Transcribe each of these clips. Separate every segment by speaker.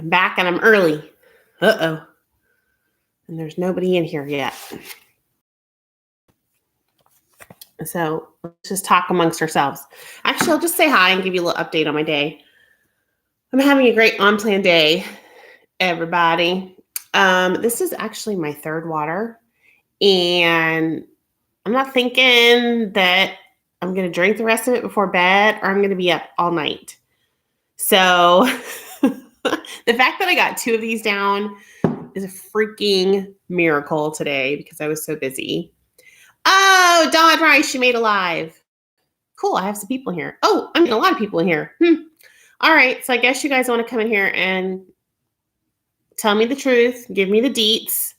Speaker 1: I'm back and I'm early. Uh-oh. And there's nobody in here yet. So let's just talk amongst ourselves. Actually, I'll just say hi and give you a little update on my day. I'm having a great on-plan day, everybody. This is actually my third water. And I'm not thinking that I'm going to drink the rest of it before bed or I'm going to be up all night. So the fact that I got 2 of these down is a freaking miracle today because I was so busy. Oh, Dawn Rice, she made a live. Cool, I have some people in here. Oh, I mean, a lot of people in here. All right, so I guess you guys want to come in here and tell me the truth, give me the deets.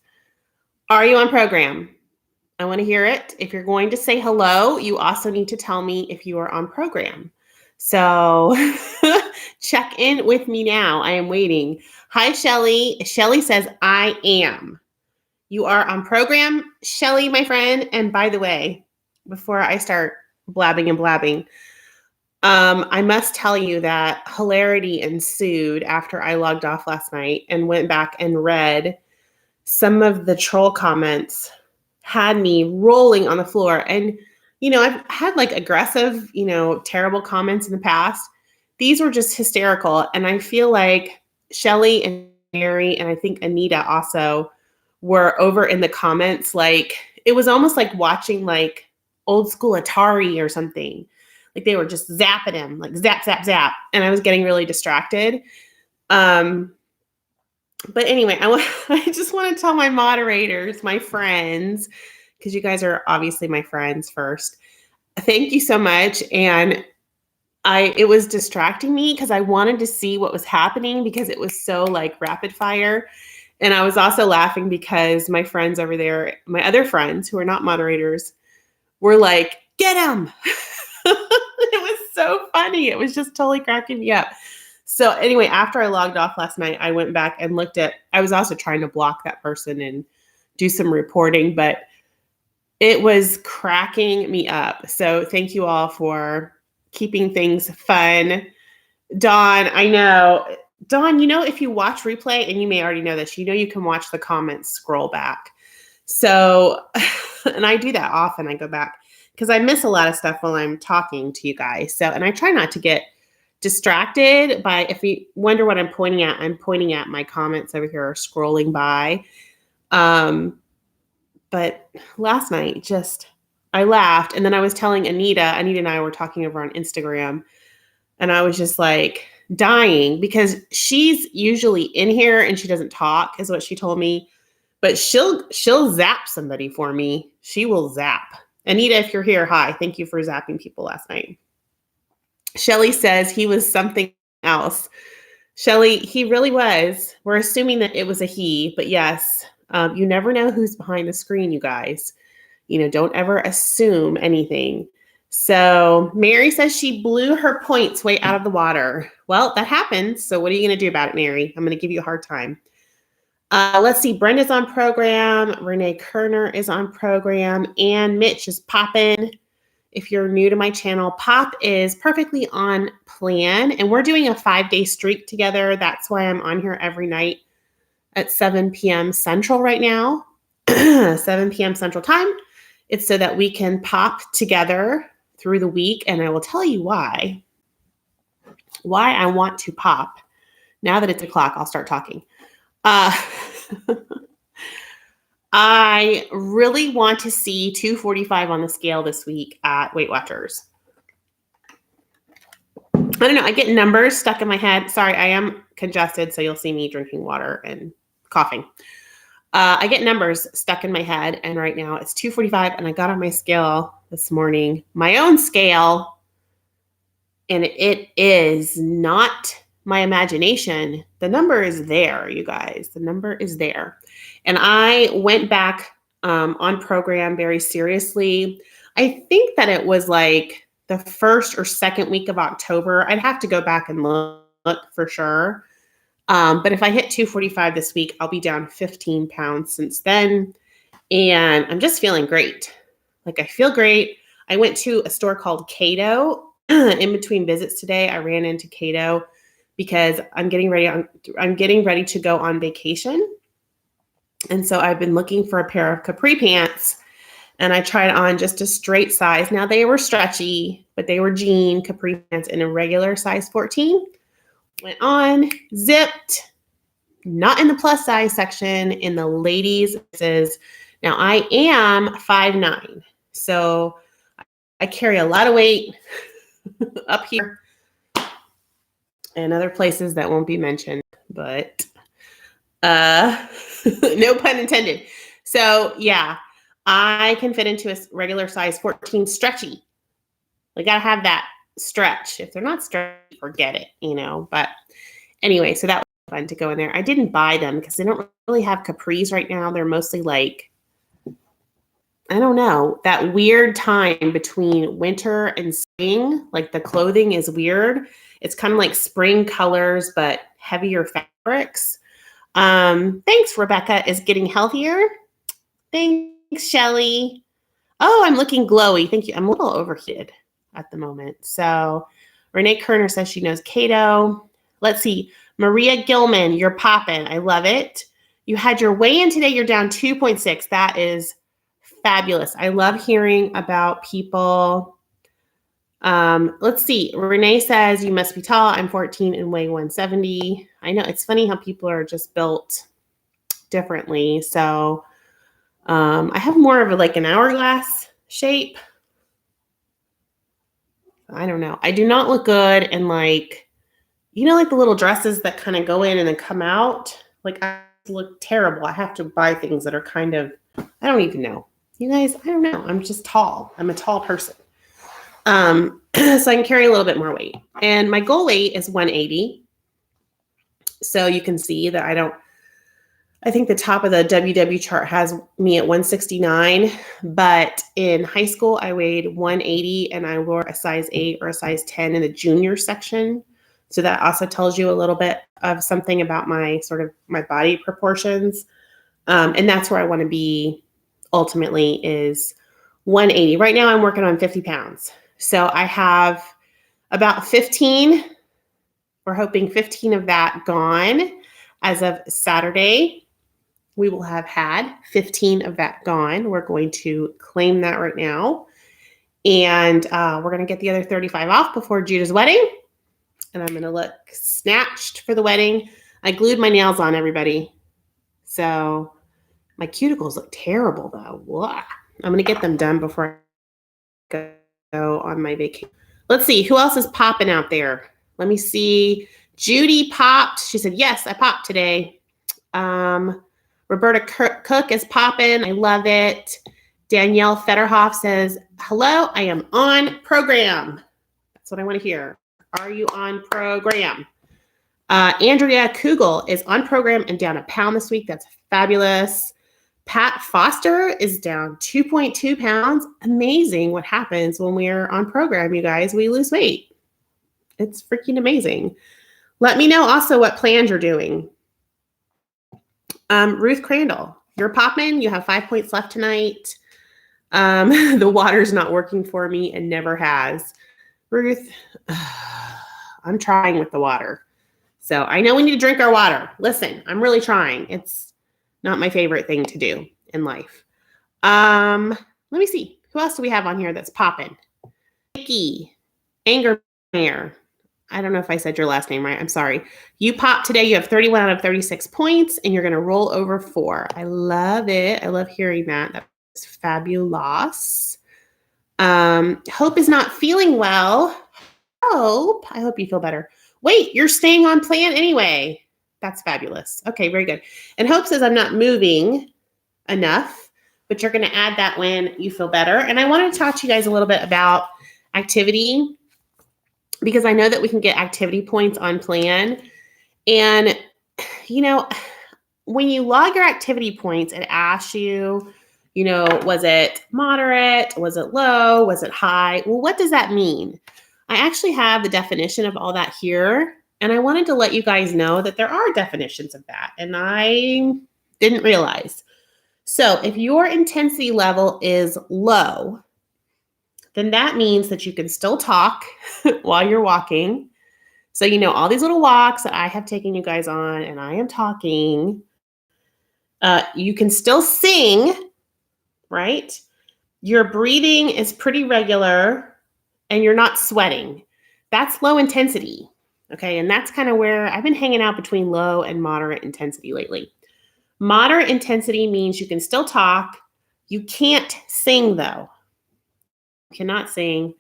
Speaker 1: Are you on program? I want to hear it. If you're going to say hello, you also need to tell me if you are on program. So check in with me now. I am waiting. Hi, Shelly. Shelly says, I am. You are on program, Shelly, my friend. And by the way, before I start blabbing, I must tell you that hilarity ensued after I logged off last night and went back and read some of the troll comments had me rolling on the floor. And, I've had like aggressive, terrible comments in the past. These were just hysterical. And I feel like Shelly and Mary, and I think Anita also were over in the comments. Like, it was almost like watching like old school Atari or something. Like they were just zapping him, like zap, zap, zap. And I was getting really distracted. But anyway, I just want to tell my moderators, my friends, because you guys are obviously my friends first. Thank you so much. And it was distracting me because I wanted to see what was happening because it was so like rapid fire. And I was also laughing because my friends over there, my other friends who are not moderators, were like, get him. It was so funny. It was just totally cracking me up. So anyway, after I logged off last night, I went back and looked at, I was also trying to block that person and do some reporting, but it was cracking me up. So thank you all for keeping things fun. Dawn, I know. Dawn, if you watch replay, and you may already know this, you can watch the comments scroll back. So, and I do that often. I go back because I miss a lot of stuff while I'm talking to you guys. So, and I try not to get distracted by, if you wonder what I'm pointing at my comments over here are scrolling by. But last night, I laughed. And then I was telling Anita and I were talking over on Instagram, and I was just like dying because she's usually in here and she doesn't talk, is what she told me, but she'll zap somebody for me. She will zap. Anita, if you're here, hi. Thank you for zapping people last night. Shelly says he was something else. Shelly, he really was. We're assuming that it was a he, but yes, you never know who's behind the screen, you guys. Don't ever assume anything. So Mary says she blew her points way out of the water. Well, that happens. So what are you going to do about it, Mary? I'm going to give you a hard time. Let's see. Brenda's on program. Renee Kerner is on program. And Mitch is popping. If you're new to my channel, Pop is perfectly on plan. And we're doing a 5-day streak together. That's why I'm on here every night at 7 p.m. Central right now. 7 p.m. Central time. It's so that we can pop together through the week. And I will tell you why I want to pop. Now that it's o'clock, I'll start talking. I really want to see 245 on the scale this week at Weight Watchers. I don't know. I get numbers stuck in my head. Sorry, I am congested, so you'll see me drinking water and coughing. I get numbers stuck in my head, and right now it's 245, and I got on my scale this morning, my own scale, and it is not my imagination. The number is there, you guys. The number is there. And I went back on program very seriously. I think that it was like the first or second week of October. I'd have to go back and look for sure. But if I hit 245 this week, I'll be down 15 pounds since then. And I'm just feeling great. Like, I feel great. I went to a store called Cato in between visits today. I ran into Cato because I'm getting ready to go on vacation. And so I've been looking for a pair of capri pants, and I tried on just a straight size. Now they were stretchy, but they were jean capri pants in a regular size 14. Went on, zipped, not in the plus size section, in the ladies. Now I am 5'9", so I carry a lot of weight up here and other places that won't be mentioned, but no pun intended. So yeah, I can fit into a regular size 14 stretchy. We got to have that stretch. If they're not stretchy, forget it, but anyway, so that was fun to go in there. I didn't buy them because they don't really have capris right now. They're mostly like, I don't know, that weird time between winter and spring. Like the clothing is weird. It's kind of like spring colors, but heavier fabrics. Thanks, Rebecca is getting healthier. Thanks, Shelly. Oh, I'm looking glowy. Thank you. I'm a little overheated at the moment. So Renee Kerner says she knows Cato. Let's see. Maria Gilman, you're popping. I love it. You had your weigh-in today. You're down 2.6. That is fabulous. I love hearing about people. Let's see. Renee says you must be tall. I'm 14 and weigh 170. I know it's funny how people are just built differently. So I have more of like an hourglass shape. I don't know. I do not look good in like the little dresses that kind of go in and then come out. Like I look terrible. I have to buy things that are kind of, I don't even know. You guys, I don't know. I'm just tall. I'm a tall person. So I can carry a little bit more weight. And my goal weight is 180. So you can see that I think the top of the WW chart has me at 169, but in high school I weighed 180 and I wore a size 8 or a size 10 in the junior section. So that also tells you a little bit of something about my body proportions. And that's where I want to be ultimately is 180. Right now I'm working on 50 pounds. So I have about 15, we're hoping 15 of that gone as of Saturday. We will have had 15 of that gone. We're going to claim that right now. And we're going to get the other 35 off before Judah's wedding. And I'm going to look snatched for the wedding. I glued my nails on, everybody. So my cuticles look terrible, though. Blah. I'm going to get them done before I go on my vacation. Let's see. Who else is popping out there? Let me see. Judy popped. She said, yes, I popped today. Roberta Cook is popping. I love it. Danielle Federhoff says, hello, I am on program. That's what I want to hear. Are you on program? Andrea Kugel is on program and down 1 pound this week. That's fabulous. Pat Foster is down 2.2 pounds. Amazing what happens when we're on program, you guys. We lose weight. It's freaking amazing. Let me know also what plans you're doing. Ruth Crandall, you're popping. You have 5 points left tonight. The water's not working for me and never has. Ruth, I'm trying with the water. So I know we need to drink our water. Listen, I'm really trying. It's not my favorite thing to do in life. Let me see. Who else do we have on here that's popping? Nikki, Anger Mayor. I don't know if I said your last name right. I'm sorry. You popped today. You have 31 out of 36 points, and you're going to roll over 4. I love it. I love hearing that. That's fabulous. Hope is not feeling well. Hope. I hope you feel better. Wait, you're staying on plan anyway. That's fabulous. Okay, very good. And Hope says I'm not moving enough, but you're going to add that when you feel better. And I want to talk to you guys a little bit about activity, because I know that we can get activity points on plan. And, when you log your activity points, it asks you, was it moderate? Was it low? Was it high? Well, what does that mean? I actually have the definition of all that here. And I wanted to let you guys know that there are definitions of that. And I didn't realize. So if your intensity level is low, then that means that you can still talk while you're walking. So, all these little walks that I have taken you guys on and I am talking, you can still sing, right? Your breathing is pretty regular and you're not sweating. That's low intensity. Okay. And that's kind of where I've been hanging out between low and moderate intensity lately. Moderate intensity means you can still talk. You can't sing though. You cannot sing.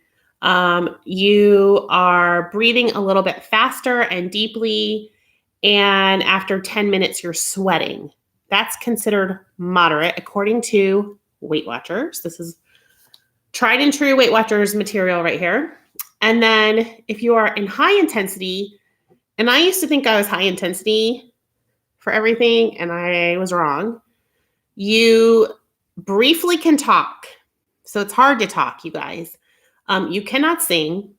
Speaker 1: You are breathing a little bit faster and deeply. And after 10 minutes, you're sweating. That's considered moderate according to Weight Watchers. This is tried and true Weight Watchers material right here. And then if you are in high intensity, and I used to think I was high intensity for everything, and I was wrong. You briefly can talk. So it's hard to talk, you guys. You cannot sing.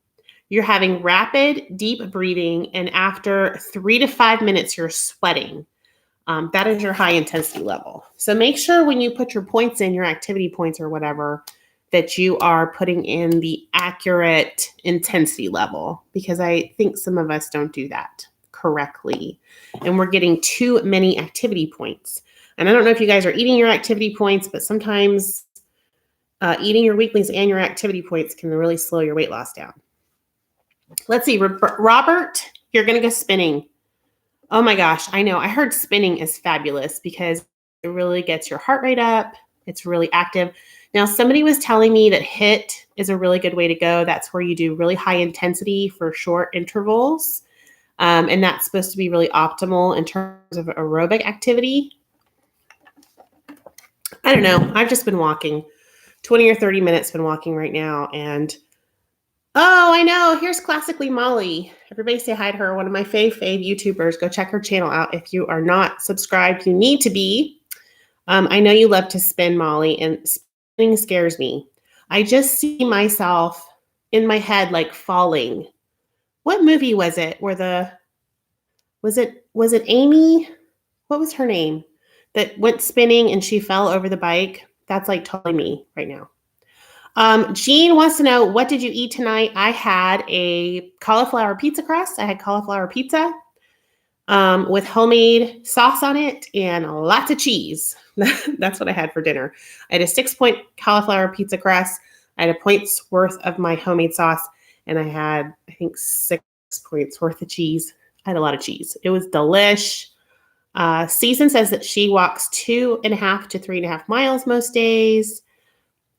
Speaker 1: You're having rapid, deep breathing, and after 3 to 5 minutes, you're sweating. That is your high intensity level. So make sure when you put your points in, your activity points or whatever, that you are putting in the accurate intensity level, because I think some of us don't do that correctly. And we're getting too many activity points. And I don't know if you guys are eating your activity points, but sometimes eating your weeklies and your activity points can really slow your weight loss down. Let's see, Robert, you're going to go spinning. Oh my gosh, I know. I heard spinning is fabulous because it really gets your heart rate up. It's really active. Now, somebody was telling me that HIIT is a really good way to go. That's where you do really high intensity for short intervals. And that's supposed to be really optimal in terms of aerobic activity. I don't know. I've just been walking 20 or 30 minutes, been walking right now. And oh, I know. Here's Classically Molly. Everybody say hi to her. One of my fave YouTubers. Go check her channel out. If you are not subscribed, you need to be. I know you love to spin, Molly, and spinning scares me. I just see myself in my head like falling. What movie was it where was it Amy? What was her name? That went spinning and she fell over the bike? That's like totally me right now. Jean wants to know, what did you eat tonight? I had a cauliflower pizza crust. I had cauliflower pizza with homemade sauce on it and lots of cheese. That's what I had for dinner. I had a 6-point cauliflower pizza crust. I had a point's worth of my homemade sauce, and I had, I think, 6 points worth of cheese. I had a lot of cheese. It was delish. Season says that she walks 2.5 to 3.5 miles most days.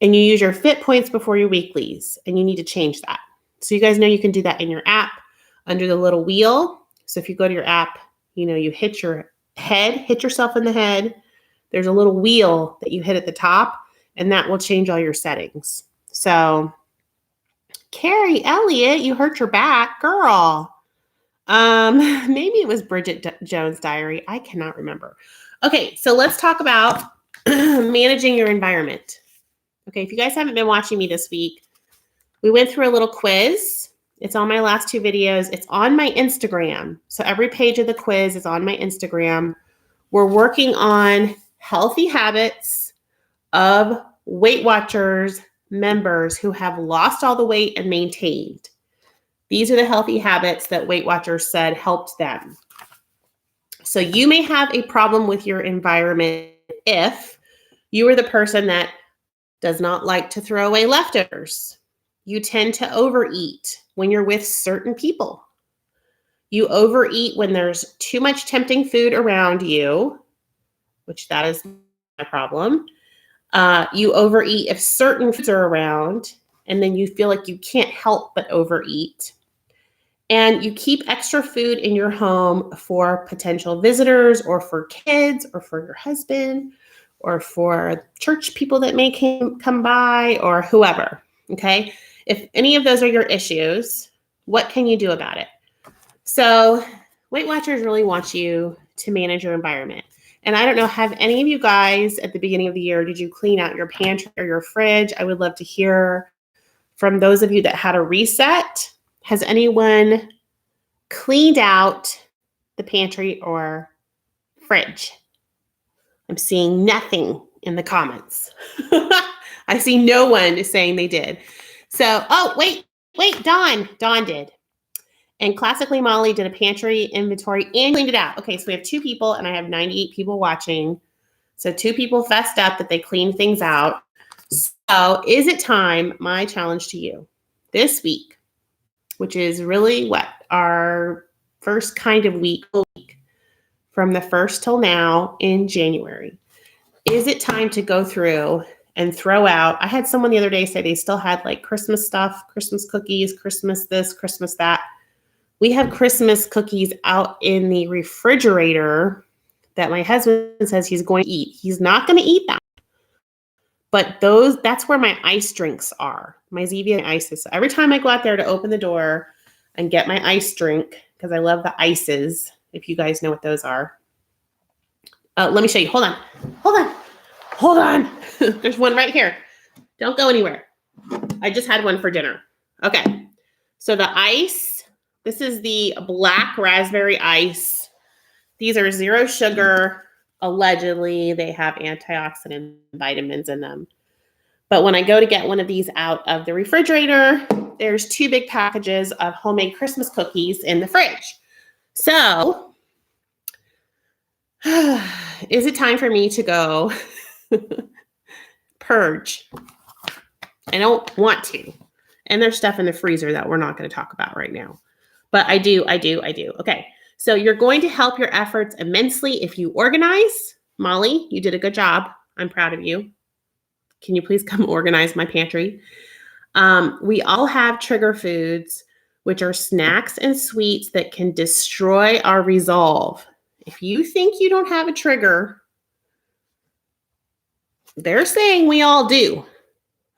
Speaker 1: And you use your fit points before your weeklies, and you need to change that. So you guys know you can do that in your app under the little wheel. So if you go to your app, you hit your head, hit yourself in the head. There's a little wheel that you hit at the top, and that will change all your settings. So Carrie Elliott, you hurt your back, girl. Maybe it was Bridget Jones' Diary. I cannot remember. Okay, so let's talk about managing your environment. Okay, if you guys haven't been watching me this week, we went through a little quiz. It's on my last 2 videos. It's on my Instagram. So every page of the quiz is on my Instagram. We're working on healthy habits of Weight Watchers members who have lost all the weight and maintained. These are the healthy habits that Weight Watchers said helped them. So you may have a problem with your environment if you are the person that does not like to throw away leftovers. You tend to overeat when you're with certain people. You overeat when there's too much tempting food around you, which that is my problem. You overeat if certain foods are around, and then you feel like you can't help but overeat. And you keep extra food in your home for potential visitors or for kids or for your husband or for church people that may come by or whoever, okay? If any of those are your issues, what can you do about it? So Weight Watchers really want you to manage your environment. And I don't know, have any of you guys at the beginning of the year, did you clean out your pantry or your fridge? I would love to hear from those of you that had a reset. Has anyone cleaned out the pantry or fridge? I'm seeing nothing in the comments. I see no one saying they did. So, oh, wait, Dawn did. And Classically Molly did a pantry inventory and cleaned it out. Okay, so we have 2 people and I have 98 people watching. So 2 people fessed up that they cleaned things out. So is it time, my challenge to you this week, which is really what our first kind of week from the 1st till now in January. Is it time to go through and throw out? I had someone the other day say they still had like Christmas stuff, Christmas cookies, Christmas this, Christmas that. We have Christmas cookies out in the refrigerator that my husband says he's going to eat. He's not going to eat them. But that's where my ice drinks are, my Zevia ices. So every time I go out there to open the door and get my ice drink, because I love the ices, if you guys know what those are. Let me show you. Hold on. There's one right here. Don't go anywhere. I just had one for dinner. Okay. So the ice, this is the black raspberry ice. These are 0 sugar. Allegedly, they have antioxidant vitamins in them. But when I go to get one of these out of the refrigerator, there's 2 big packages of homemade Christmas cookies in the fridge. So, is it time for me to go purge? I don't want to. And there's stuff in the freezer that we're not going to talk about right now. But I do. Okay. So you're going to help your efforts immensely if you organize. Molly, you did a good job. I'm proud of you. Can you please come organize my pantry? We all have trigger foods, which are snacks and sweets that can destroy our resolve. If you think you don't have a trigger, they're saying we all do.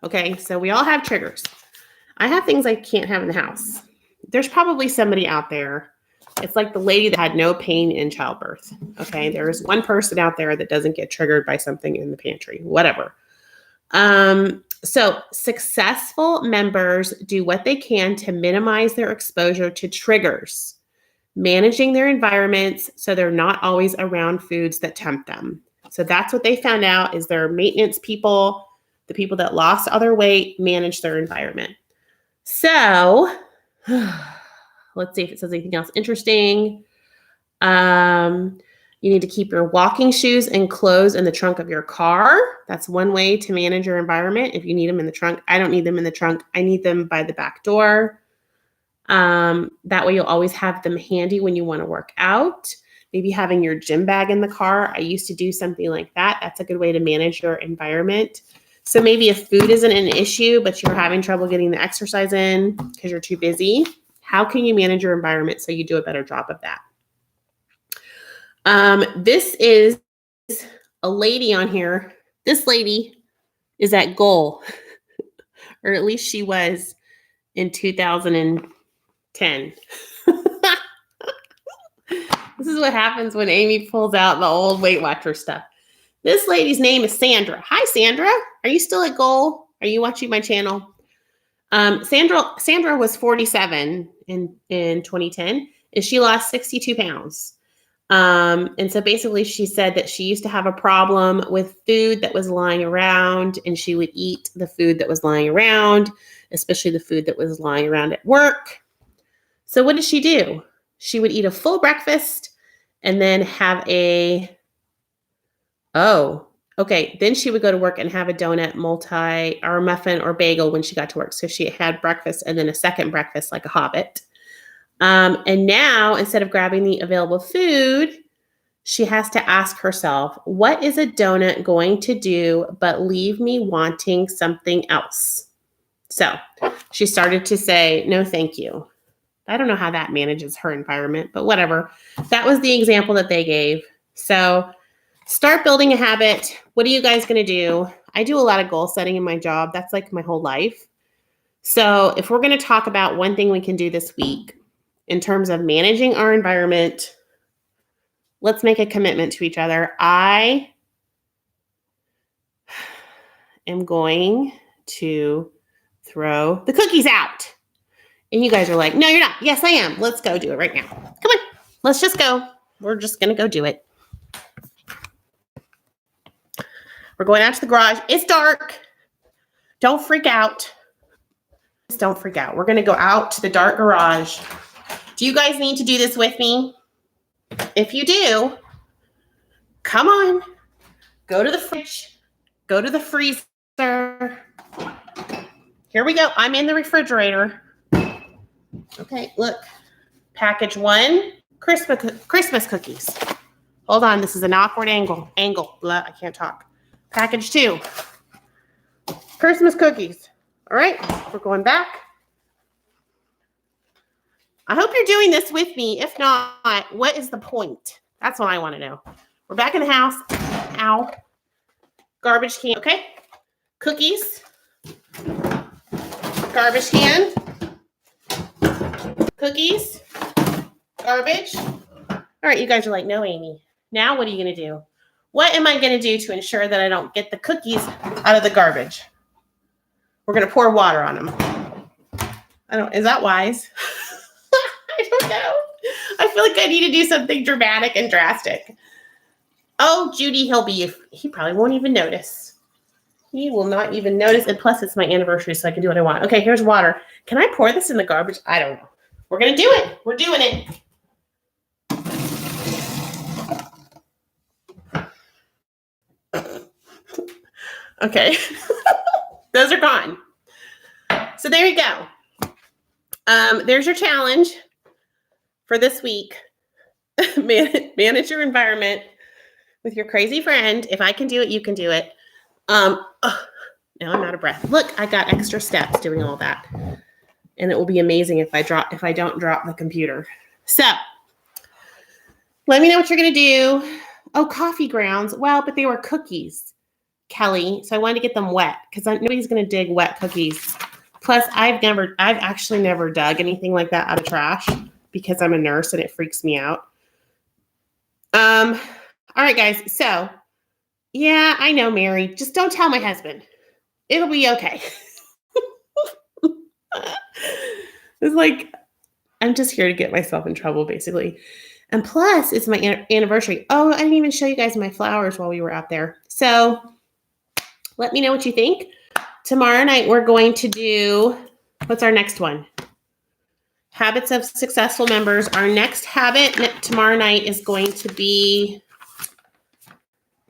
Speaker 1: Okay, so we all have triggers. I have things I can't have in the house. There's probably somebody out there. It's like the lady that had no pain in childbirth. Okay, there's one person out there that doesn't get triggered by something in the pantry, whatever. So successful members do what they can to minimize their exposure to triggers, managing their environments so they're not always around foods that tempt them. So that's what they found out is their maintenance people, the people that lost all their weight, manage their environment. So let's see if it says anything else interesting. You need to keep your walking shoes and clothes in the trunk of your car. That's one way to manage your environment. If you need them in the trunk, I don't need them in the trunk. I need them by the back door. That way you'll always have them handy when you want to work out. Maybe having your gym bag in the car. I used to do something like that. That's a good way to manage your environment. So maybe if food isn't an issue, but you're having trouble getting the exercise in because you're too busy, how can you manage your environment so you do a better job of that? This is a lady on here. This lady is at goal, or at least she was in 2010. This is what happens when Amy pulls out the old Weight Watcher stuff. This lady's name is Sandra. Hi, Sandra. Are you still at goal? Are you watching my channel? Sandra was 47 in 2010, and she lost 62 pounds. And so basically she said that she used to have a problem with food that was lying around, and she would eat the food that was lying around, especially the food that was lying around at work. So what did she do? She would eat a full breakfast and then have then she would go to work and have a donut, or muffin or bagel when she got to work. So she had breakfast and then a second breakfast like a hobbit. And now, instead of grabbing the available food, she has to ask herself, what is a donut going to do but leave me wanting something else? So she started to say, no, thank you. I don't know how that manages her environment, but whatever. That was the example that they gave. So start building a habit. What are you guys going to do? I do a lot of goal setting in my job. That's like my whole life. So if we're going to talk about one thing we can do this week, in terms of managing our environment, let's make a commitment to each other. I am going to throw the cookies out. And you guys are like, no, you're not. Yes, I am. Let's go do it right now. Come on. Let's just go. We're just going to go do it. We're going out to the garage. It's dark. Don't freak out. Don't freak out. We're going to go out to the dark garage Do you guys need to do this with me? If you do, come on. Go to the fridge. Go to the freezer. Here we go. I'm in the refrigerator. Okay, look. Package 1, Christmas cookies. Hold on, this is an awkward angle. Blah, I can't talk. Package 2, Christmas cookies. All right, we're going back. I hope you're doing this with me. If not, what is the point? That's what I want to know. We're back in the house. Ow. Garbage can. Okay. Cookies. Garbage can. Cookies. Garbage. All right, you guys are like, no, Amy. Now what are you going to do? What am I going to do to ensure that I don't get the cookies out of the garbage? We're going to pour water on them. Is that wise? I don't know. I feel like I need to do something dramatic and drastic. Oh, Judy, he probably won't even notice. He will not even notice. And plus, it's my anniversary, so I can do what I want. Okay, here's water. Can I pour this in the garbage? I don't know. We're going to do it. We're doing it. Okay. Those are gone. So there you go. There's your challenge for this week. Manage your environment with your crazy friend. If I can do it, you can do it. Now I'm out of breath. Look, I got extra steps doing all that. And it will be amazing if I don't drop the computer. So let me know what you're going to do. Oh, coffee grounds. Well, but they were cookies, Kelly. So I wanted to get them wet because nobody's going to dig wet cookies. Plus, I've actually never dug anything like that out of trash because I'm a nurse and it freaks me out. All right, guys. So yeah, I know, Mary. Just don't tell my husband. It'll be okay. It's like, I'm just here to get myself in trouble, basically. And plus, it's my anniversary. Oh, I didn't even show you guys my flowers while we were out there. So let me know what you think. Tomorrow night, we're going to do, what's our next one? Habits of successful members. Our next habit tomorrow night is going to be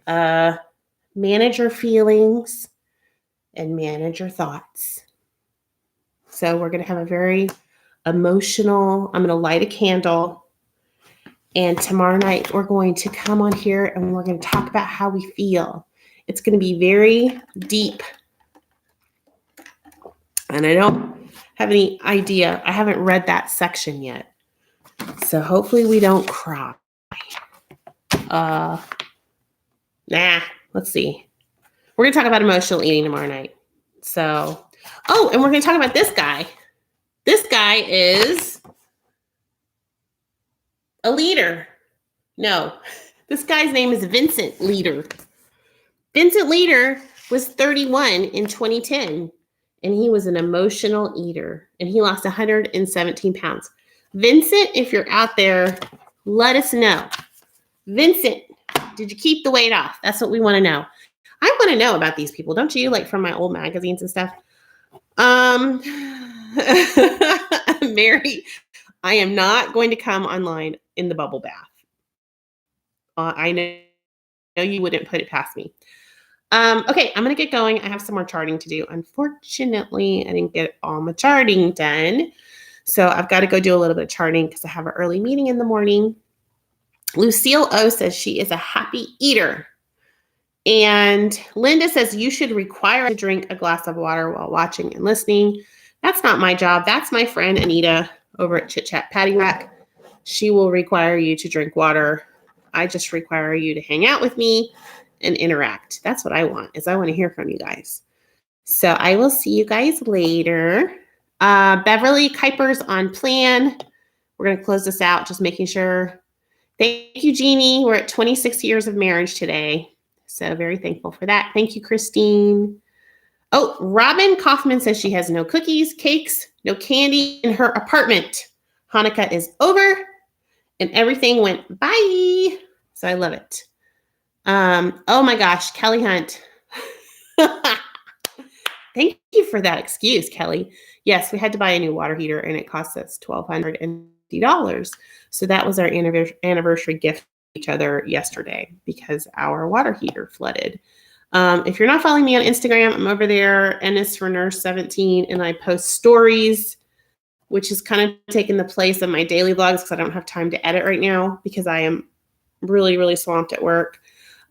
Speaker 1: manage your feelings and manage your thoughts. So we're going to have a very emotional, I'm going to light a candle. And tomorrow night, we're going to come on here and we're going to talk about how we feel. It's going to be very deep. And I don't have any idea. I haven't read that section yet. So hopefully we don't cry. Let's see. We're going to talk about emotional eating tomorrow night. So, and we're going to talk about this guy. This guy is a leader. No, this guy's name is Vincent Leader. Vincent Leader was 31 in 2010, and he was an emotional eater, and he lost 117 pounds. Vincent, if you're out there, let us know. Vincent, did you keep the weight off? That's what we want to know. I want to know about these people, don't you? Like from my old magazines and stuff. Mary, I am not going to come online in the bubble bath. I know you wouldn't put it past me. Okay, I'm going to get going. I have some more charting to do. Unfortunately, I didn't get all my charting done. So I've got to go do a little bit of charting because I have an early meeting in the morning. Lucille O says she is a happy eater. And Linda says you should require to drink a glass of water while watching and listening. That's not my job. That's my friend Anita over at Chit Chat Patty Rack. She will require you to drink water. I just require you to hang out with me and interact. That's what I want, is I want to hear from you guys. So I will see you guys later. Beverly Kuiper's on plan. We're going to close this out, just making sure. Thank you, Jeannie. We're at 26 years of marriage today. So very thankful for that. Thank you, Christine. Oh, Robin Kaufman says she has no cookies, cakes, no candy in her apartment. Hanukkah is over and everything went bye. So I love it. Oh my gosh, Kelly Hunt. Thank you for that excuse, Kelly. Yes, we had to buy a new water heater and it cost us $1,200. And $50. So that was our anniversary gift to each other yesterday because our water heater flooded. If you're not following me on Instagram, I'm over there, Ennis for Nurse 17, and I post stories, which is kind of taking the place of my daily vlogs because I don't have time to edit right now because I am really, really swamped at work.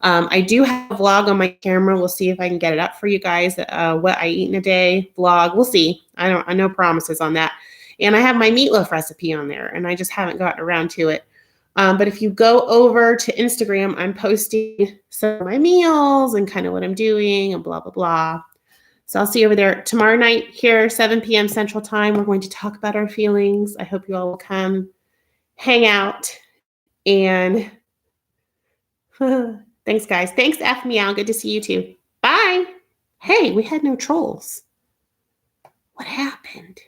Speaker 1: I do have a vlog on my camera. We'll see if I can get it up for you guys. What I eat in a day vlog. We'll see. I no promises on that. And I have my meatloaf recipe on there, and I just haven't gotten around to it. But if you go over to Instagram, I'm posting some of my meals and kind of what I'm doing and blah, blah, blah. So I'll see you over there tomorrow night here, 7 p.m. Central Time. We're going to talk about our feelings. I hope you all will come hang out. And thanks, guys. Thanks, F Meow. Good to see you too. Bye. Hey, we had no trolls. What happened?